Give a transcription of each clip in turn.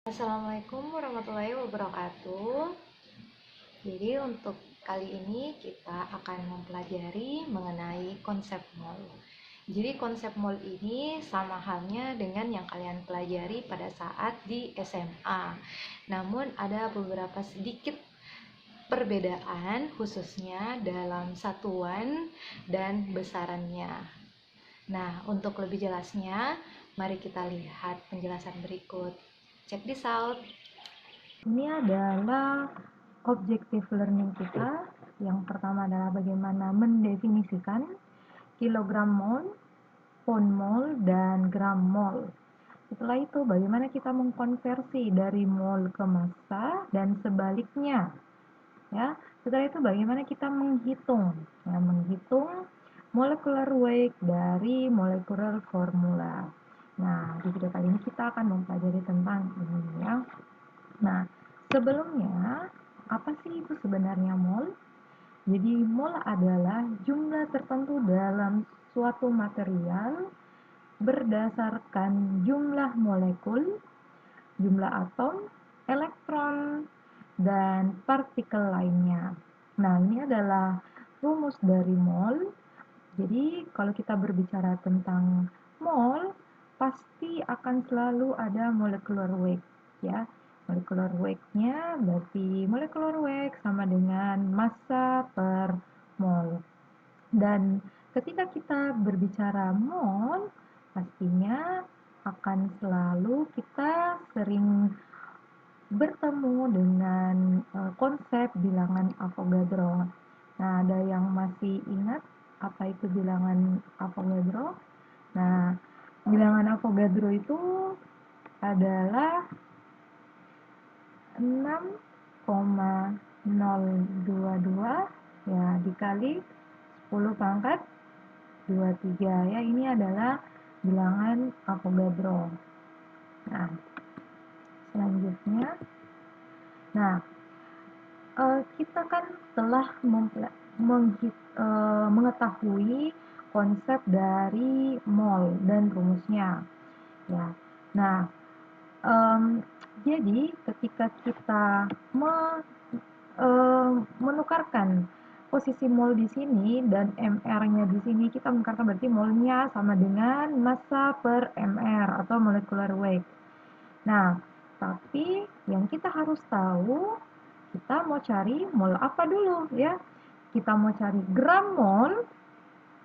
Assalamualaikum warahmatullahi wabarakatuh. Jadi untuk kali ini kita akan mempelajari mengenai konsep mall. Jadi konsep mall ini sama halnya dengan yang kalian pelajari pada saat di SMA. Namun ada beberapa sedikit perbedaan khususnya dalam satuan dan besarannya. Nah, untuk lebih jelasnya, mari kita lihat penjelasan berikut. Check this out. Ini adalah objektif learning kita. Yang pertama adalah bagaimana mendefinisikan kilogram mol, pound mol, dan gram mol. Setelah itu, bagaimana kita mengkonversi dari mol ke massa dan sebaliknya. Ya, setelah itu bagaimana kita menghitung, menghitung molecular weight dari molecular formula. Nah, di video kali ini kita akan mempelajari tentang ini ya. Nah, sebelumnya, apa sih itu sebenarnya mol? Jadi, mol adalah jumlah tertentu dalam suatu material berdasarkan jumlah molekul, jumlah atom, elektron, dan partikel lainnya. Nah, ini adalah rumus dari mol. Jadi, kalau kita berbicara tentang mol, pasti akan selalu ada molecular weight, ya. Molecular weight-nya berarti molecular weight sama dengan massa per mol. Dan ketika kita berbicara mol, pastinya akan selalu kita sering bertemu dengan konsep bilangan Avogadro. Nah, ada yang masih ingat apa itu bilangan Avogadro? Nah, bilangan Avogadro itu adalah 6,022 ya dikali 10 pangkat 23 ya, ini adalah bilangan Avogadro. Nah, selanjutnya, nah kita kan telah mengetahui konsep dari mol dan rumusnya ya. Nah, jadi ketika kita menukarkan posisi mol di sini dan mr-nya di sini, kita menukarkan berarti molnya sama dengan massa per mr atau molecular weight. Nah, tapi yang kita harus tahu, kita mau cari mol apa dulu ya? Kita mau cari gram mol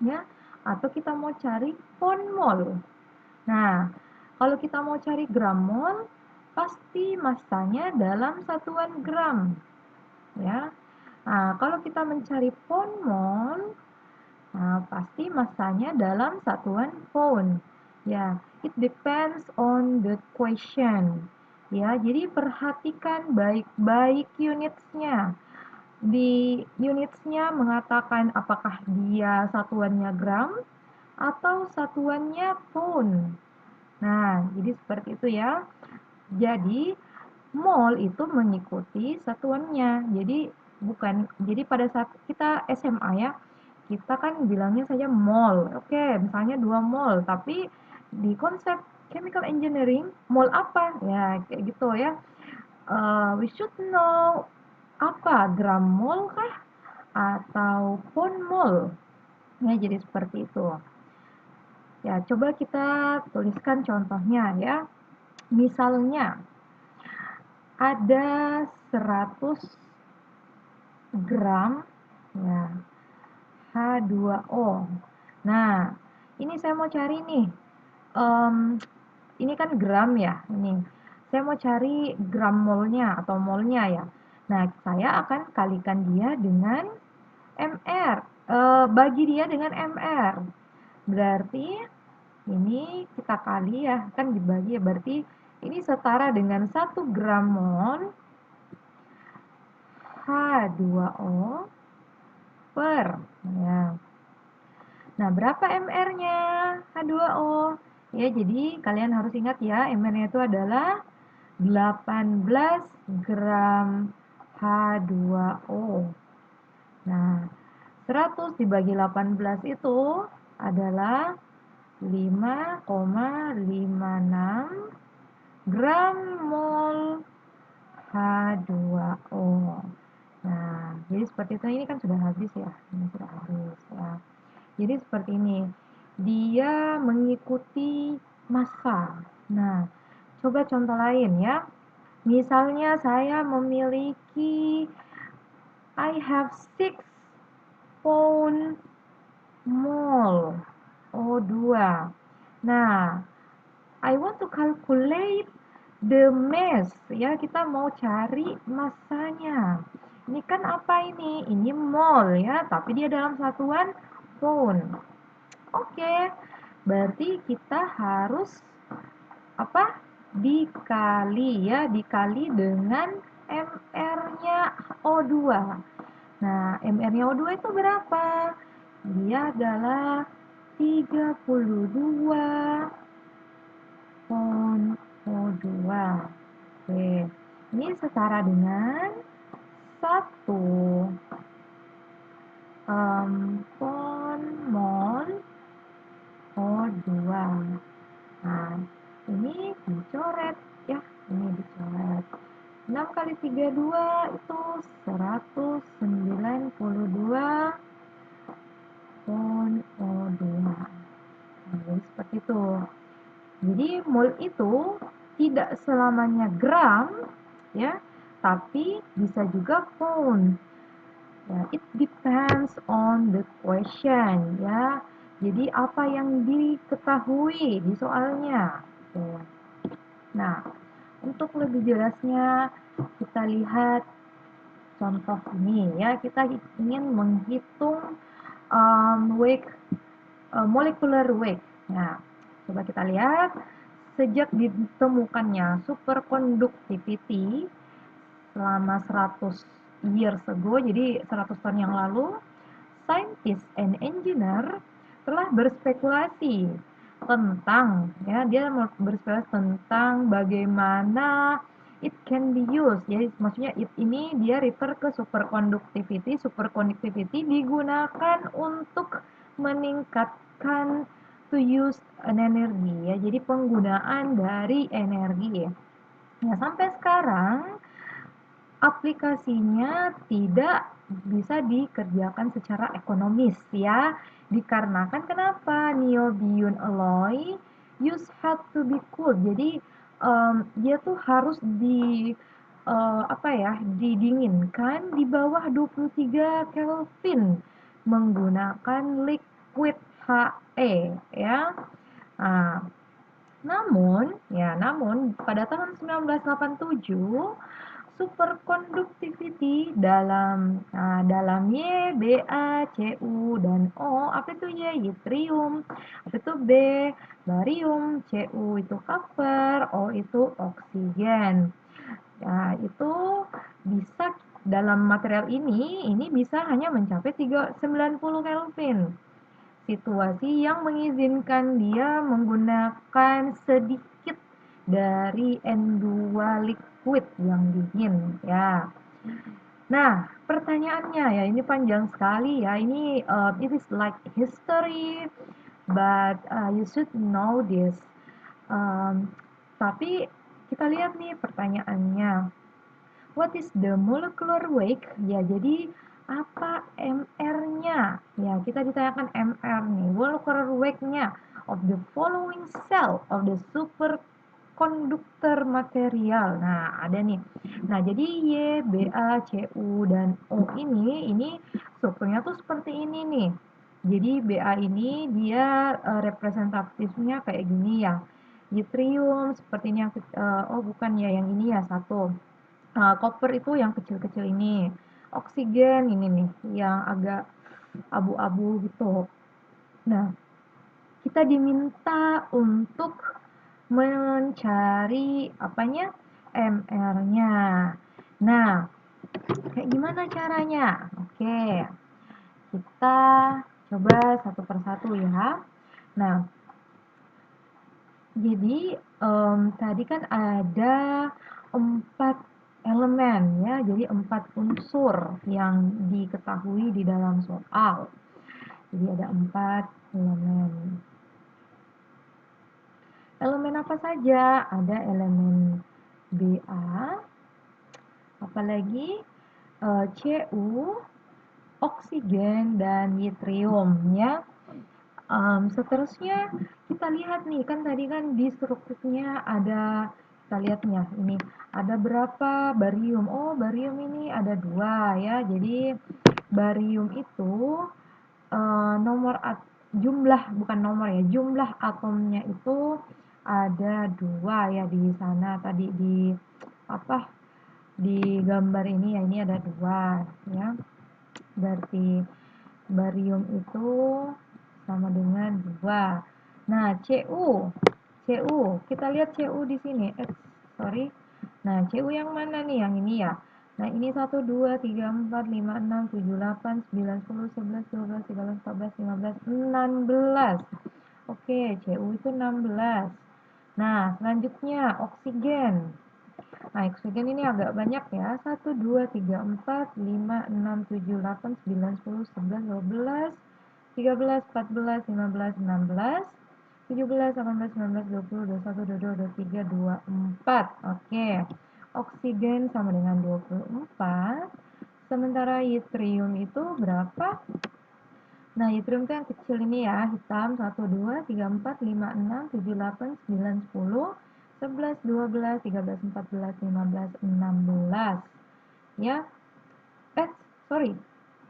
ya, atau kita mau cari pound mol. Nah, kalau kita mau cari gram mol, pasti massanya dalam satuan gram ya. Nah, kalau kita mencari pound mol, nah, pasti massanya dalam satuan pound. Ya, it depends on the question. Ya, jadi perhatikan baik-baik unitsnya. Di unitsnya mengatakan apakah dia satuannya gram atau satuannya pound. Nah, jadi seperti itu ya. Jadi, mol itu mengikuti satuannya. Jadi pada saat kita SMA ya, kita kan bilangnya saja mol. Oke, misalnya 2 mol, tapi di konsep chemical engineering, mol apa? Ya, kayak gitu ya. We should know apa, gram mol kah atau pound mol? Ya, jadi seperti itu. Ya, coba kita tuliskan contohnya ya. Misalnya ada 100 gram ya H2O. Nah, ini saya mau cari nih. Ini kan gram ya, ini. Saya mau cari gram molnya atau molnya ya. Nah, saya akan kalikan dia dengan mr. Bagi dia dengan mr. Berarti ini kita kali ya, kan dibagi ya. Berarti ini setara dengan 1 gram mol H2O per ya. Nah, berapa mr-nya H2O? Ya, jadi kalian harus ingat ya, mr-nya itu adalah 18 gram H2O. Nah, 100 dibagi 18 itu adalah 5,56 gram mol H2O. Nah, jadi seperti itu. Ini kan sudah habis ya. Ini sudah habis ya. Jadi seperti ini. Dia mengikuti massa. Nah, coba contoh lain ya. Misalnya saya memiliki I have 6 pound mol O2. Nah, I want to calculate the mass ya, kita mau cari massanya. Ini kan apa ini? Ini mol ya, tapi dia dalam satuan pound. Oke. Berarti kita harus apa? Dikali ya, dikali dengan MR-nya O2. Nah, MR-nya O2 itu berapa? Dia adalah 32 pound O2. Oke, ini setara dengan 1 pound mol O2. Nah, ini dicoret ya, ini dicoret. 6 kali 32 itu 192 pound O2. Nah, jadi seperti itu. Jadi mol itu tidak selamanya gram ya, tapi bisa juga pound. Ya, it depends on the question ya. Jadi apa yang diketahui di soalnya. Oke. Nah, untuk lebih jelasnya kita lihat contoh ini ya. Kita ingin menghitung weight molecular weight. Nah, coba kita lihat sejak ditemukannya superconductivity selama 100 years ago, jadi 100 tahun yang lalu, scientist and engineer telah berspekulasi tentang ya, dia berspekulasi tentang bagaimana it can be used. Jadi maksudnya it ini dia refer ke superconductivity. Superconductivity digunakan untuk meningkatkan to use an energy ya. Jadi penggunaan dari energi ya. Nah, sampai sekarang aplikasinya tidak bisa dikerjakan secara ekonomis ya, dikarenakan kenapa? Niobium alloy use had to be cooled. Jadi dia tuh harus apa ya, didinginkan di bawah 23 Kelvin menggunakan liquid He ya. Nah, namun pada tahun 1987 superconductivity dalam Y, Ba, Cu dan O, apa itu Y? Yttrium, apa itu B? Barium, Cu itu copper, O itu oksigen. Nah, itu bisa dalam material ini bisa hanya mencapai 390 Kelvin. Situasi yang mengizinkan dia menggunakan sedikit dari N2 liquid yang dingin ya. Nah, pertanyaannya ya, ini panjang sekali ya. Ini it is like history, but you should know this. Tapi kita lihat nih pertanyaannya. What is the molecular weight? Ya, jadi apa MR-nya? Ya, kita ditanyakan MR nih, molecular weight-nya of the following cell of the superconductor material. Nah, ada nih. Nah, jadi Y, Ba, Cu, dan O ini strukturnya tuh seperti ini nih. Jadi Ba ini dia representatifnya kayak gini ya. Yttrium seperti ini yang oh bukan ya, yang ini ya satu. Copper itu yang kecil-kecil ini. Oksigen ini nih, yang agak abu-abu gitu. Nah, kita diminta untuk mencari apanya? MR-nya. Nah, kayak gimana caranya? Oke, kita coba satu persatu ya. Nah, jadi tadi kan ada 4 elemen ya, jadi 4 unsur yang diketahui di dalam soal. Jadi ada 4 elemen. Elemen apa saja? Ada elemen Ba, apalagi Cu, oksigen, dan yttrium ya. Seterusnya kita lihat nih, kan tadi kan di strukturnya ada, kita lihat nih ya, ini ada berapa barium. Oh, barium ini ada 2 ya. Jadi barium itu jumlah, bukan nomor ya, jumlah atomnya itu ada 2 ya di sana tadi di apa, di gambar ini ya, ini ada 2 ya. Berarti barium itu sama dengan 2. Nah, Cu, kita lihat Cu di sini. Sorry. Nah, Cu yang mana nih? Yang ini ya. Nah, ini 1, 2, 3, 4, 5, 6, 7, 8, 9, 10, 11, 12, 13, 14, 15, 16. Oke, Cu itu 16. Nah, selanjutnya oksigen. Nah, oksigen ini agak banyak ya. 1, 2, 3, 4, 5, 6, 7, 8, 9, 10, 11, 12, 13, 14, 15, 16, 17, 18, 19, 20, 21, 22, 23, 24. Oke. Oksigen sama dengan 24. Sementara yttrium itu berapa? Nah, yttrium itu yang kecil ini ya, hitam. 1, 2, 3, 4, 5, 6, 7, 8, 9, 10, 11, 12, 13, 14, 15, 16. Ya. Sorry.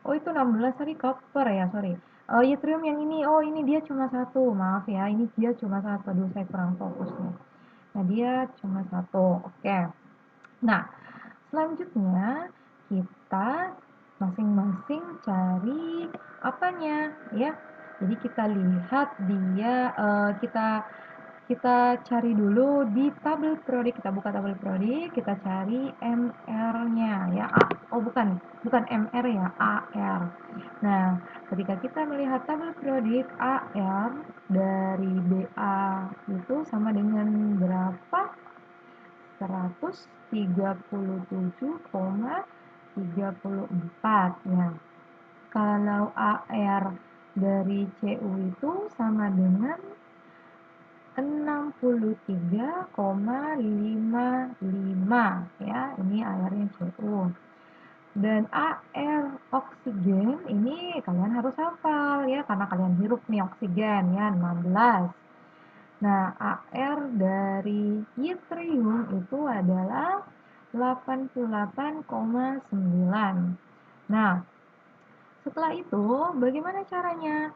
Oh, itu 16 tadi copper ya, sorry. Yttrium yang ini, oh ini dia cuma 1. Maaf ya, ini dia cuma 1. Aduh, saya kurang fokus nih. Nah, dia cuma 1. Oke. Nah, selanjutnya kita masing-masing cari apanya ya. Jadi kita lihat dia, kita cari dulu di tabel periodik. Kita buka tabel periodik, kita cari MR-nya ya. Oh, bukan MR ya, AR. Nah, ketika kita melihat tabel periodik, AR dari BA itu sama dengan berapa? 137,34 ya. Kalau AR dari CU itu sama dengan 63,55 ya. Ini AR-nya CU. Dan AR oksigen ini kalian harus hafal ya, karena kalian hirup nih oksigen ya, 16. Nah, AR dari yttrium itu adalah 88,9. Nah, setelah itu bagaimana caranya?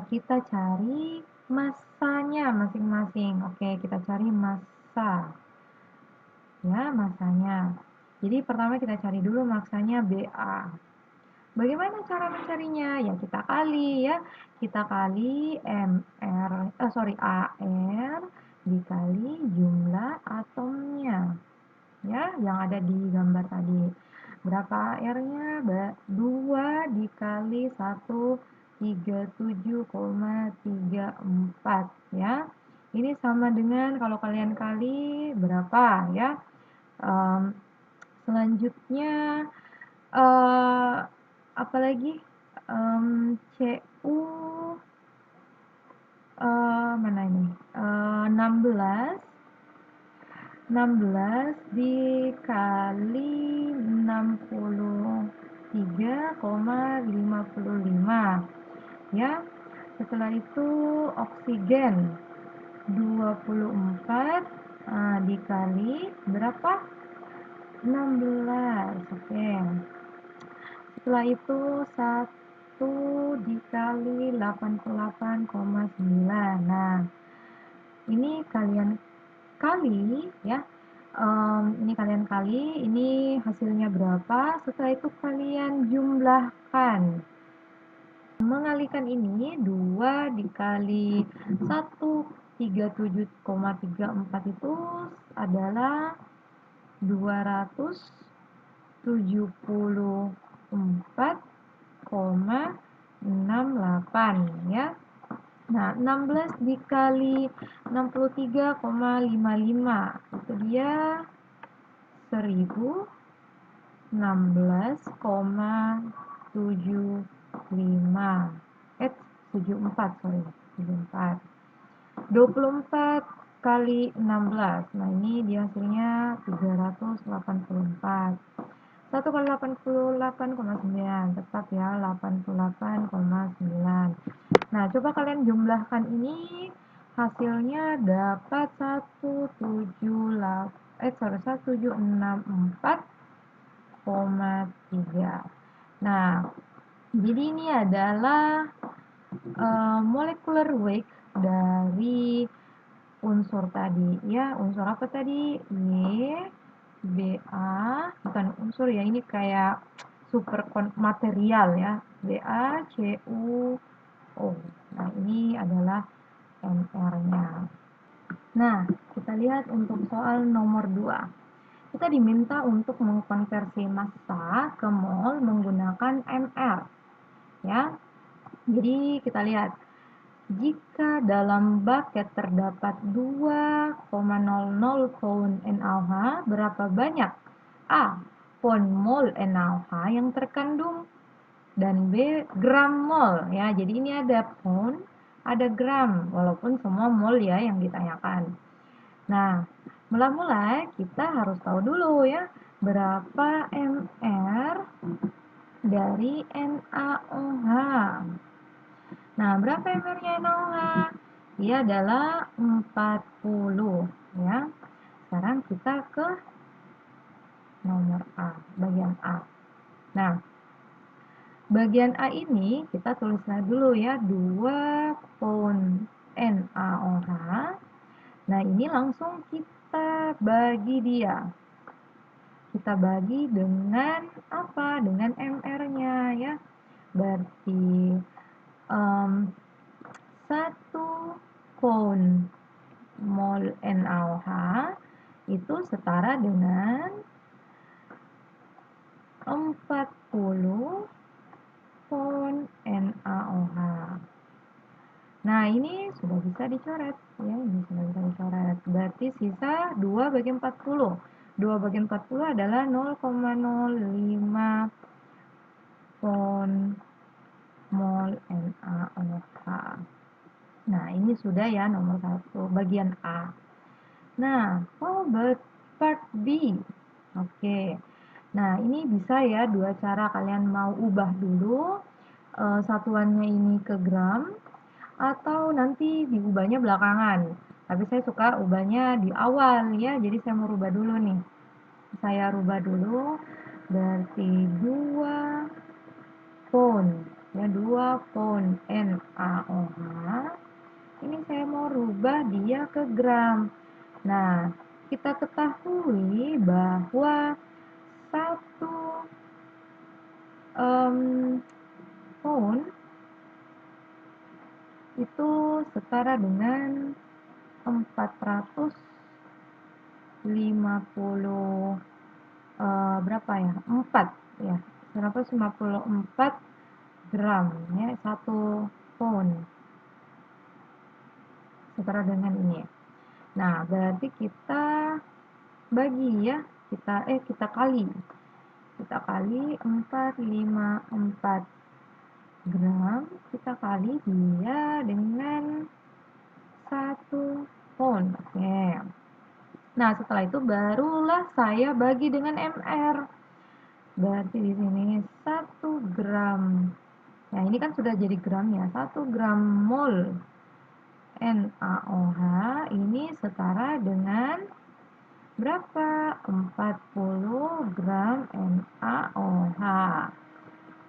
Kita cari massanya masing-masing. Oke, kita cari massa. Ya, massanya. Jadi pertama kita cari dulu massanya BA. Bagaimana cara mencarinya? Ya kita kali ya. Kita kali AR dikali jumlah atomnya. Ya, yang ada di gambar tadi. Berapa AR-nya? 2 dikali 1, 37,34 ya. Ini sama dengan kalau kalian kali berapa ya? Selanjutnya apalagi CU mana ini? 16 dikali 63,55 ya. Setelah itu oksigen 24 dikali berapa? 16. Oke. Setelah itu 1 dikali 88,9. Nah, ini kalian kali ya. Ini kalian kali, ini hasilnya berapa? Setelah itu kalian jumlahkan. Mengalikan ini 2 dikali 1, 37,34 itu adalah 274,68 ya. Nah, 16 dikali 63,55 itu dia 1016,75. 74, sorry, 74. 24 kali 16. Nah, ini dia hasilnya 384. 1 kali 88,9, tetap ya 88,9. Nah, coba kalian jumlahkan ini, hasilnya dapat 1764,3. Nah, jadi ini adalah molecular weight dari unsur tadi ya. Unsur apa tadi? Y, Ba, bukan unsur ya, ini kayak super material ya. Ba, Cu, O. Nah, ini adalah MR-nya. Nah, kita lihat untuk soal nomor 2. Kita diminta untuk mengkonversi massa ke mol menggunakan MR ya. Jadi kita lihat, jika dalam bucket terdapat 2,00 pound NaOH, berapa banyak A. pound mol NaOH yang terkandung, dan B. gram mol ya. Jadi ini ada pound, ada gram, walaupun semua mol ya yang ditanyakan. Nah, mula-mula kita harus tahu dulu ya, berapa MR dari NaOH. Nah, berapa MR-nya NaOH? Dia adalah 40 ya. Sekarang kita ke nomor A, bagian A. Nah, bagian A ini kita tulislah dulu ya, 2 pound NaOH. Nah, ini langsung kita bagi dia. Kita bagi dengan apa? Dengan MR-nya ya. Berarti 1 pound mol NaOH itu setara dengan 40 pound NaOH. Nah, ini sudah bisa dicoret ya, ini sudah bisa dicoret. Berarti sisa 2 bagi 40. 2 bagi 40 adalah 0,05 pound mol NaOH. Nah, ini sudah ya nomor 1, bagian A. Nah, how about part B? Oke. Nah, ini bisa ya dua cara, kalian mau ubah dulu satuannya ini ke gram, atau nanti diubahnya belakangan. Tapi saya suka ubahnya di awal ya, jadi saya mau rubah dulu nih. Saya rubah dulu, berarti 2 pound ya, 2 pound NaOH. Ini saya mau rubah dia ke gram. Nah, kita ketahui bahwa 1 pound itu setara dengan 450 berapa ya? 4 ya. 454 gram ya, 1 pound setara dengan ini. Nah, berarti kita bagi ya, kita kali 454 gram, kita kali dia dengan 1 pound. Oke. Nah, setelah itu barulah saya bagi dengan MR. Berarti di sini 1 gram. Nah, ini kan sudah jadi gram ya. 1 gram mol NaOH ini setara dengan berapa? 40 gram NaOH.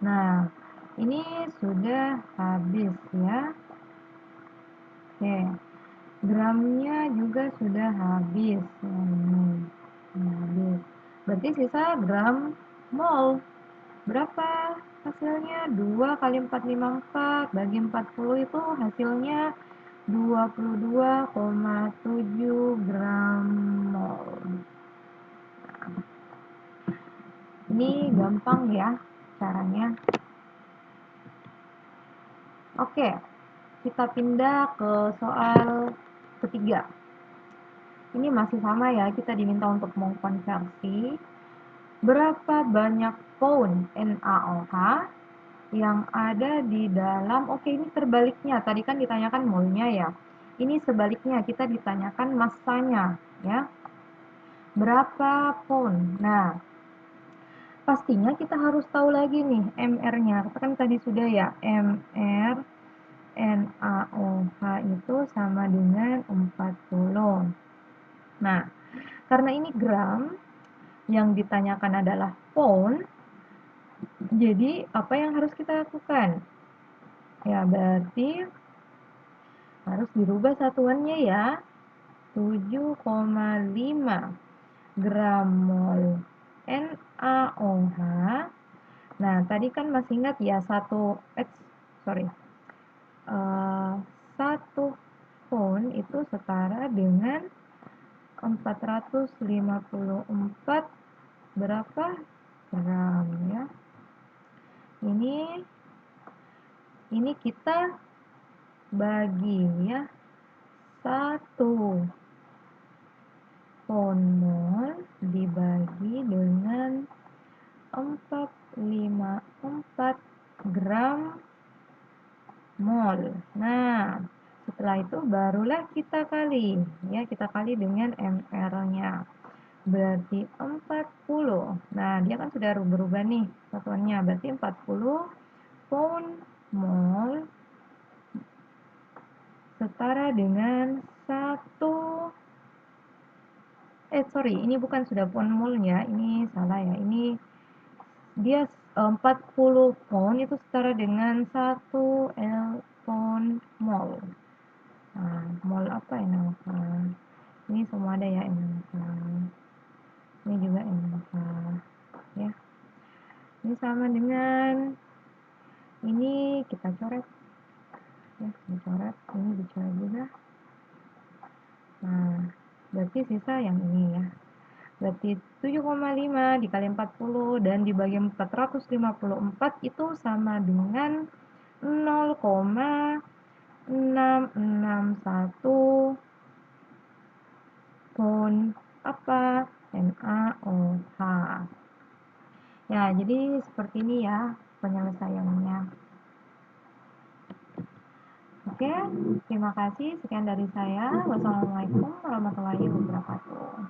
Nah, ini sudah habis ya. Oke. Gramnya juga sudah habis. Habis. Berarti sisa gram mol. Berapa hasilnya? 2 kali 454 bagi 40 itu hasilnya 22,7 gram mol. Ini gampang ya caranya. Oke, kita pindah ke soal ketiga. Ini masih sama ya, kita diminta untuk mengkonversi berapa banyak pound NaOH yang ada di dalam, oke ini terbaliknya, tadi kan ditanyakan molnya ya. Ini sebaliknya, kita ditanyakan massanya, ya. Berapa pound? Nah, pastinya kita harus tahu lagi nih MR-nya. Kan tadi sudah ya, MR NaOH itu sama dengan 40. Nah, karena ini gram, yang ditanyakan adalah pound, jadi apa yang harus kita lakukan? Ya, berarti harus dirubah satuannya ya. 7,5 gram mol NaOH. Nah, tadi kan masih ingat ya, sorry, eh, 1 pound itu setara dengan 454 berapa gram ya. Ini kita bagi ya, 1 pound mol dibagi dengan 454 gram mol. Nah, setelah itu barulah kita kali ya, kita kali dengan MR-nya. Berarti 40. Nah, dia kan sudah berubah nih satuannya. Berarti 40 pound mol setara dengan 1, sorry, ini bukan sudah pound molnya, ini salah ya. Ini dia 40 pound itu setara dengan 1 pound mol. Nah, mol apa ya nama? Ini semua ada ya NaOH. Ini juga NaOH ya. Ini sama dengan ini, kita coret ya, dicoret, ini dicoret juga. Nah, berarti sisa yang ini ya. Berarti 7,5 dikali 40 dan dibagi 454 itu sama dengan 0,661 pound apa? NaOH. Ya, jadi seperti ini ya penyelesaiannya. Oke, terima kasih. Sekian dari saya. Wassalamualaikum warahmatullahi wabarakatuh.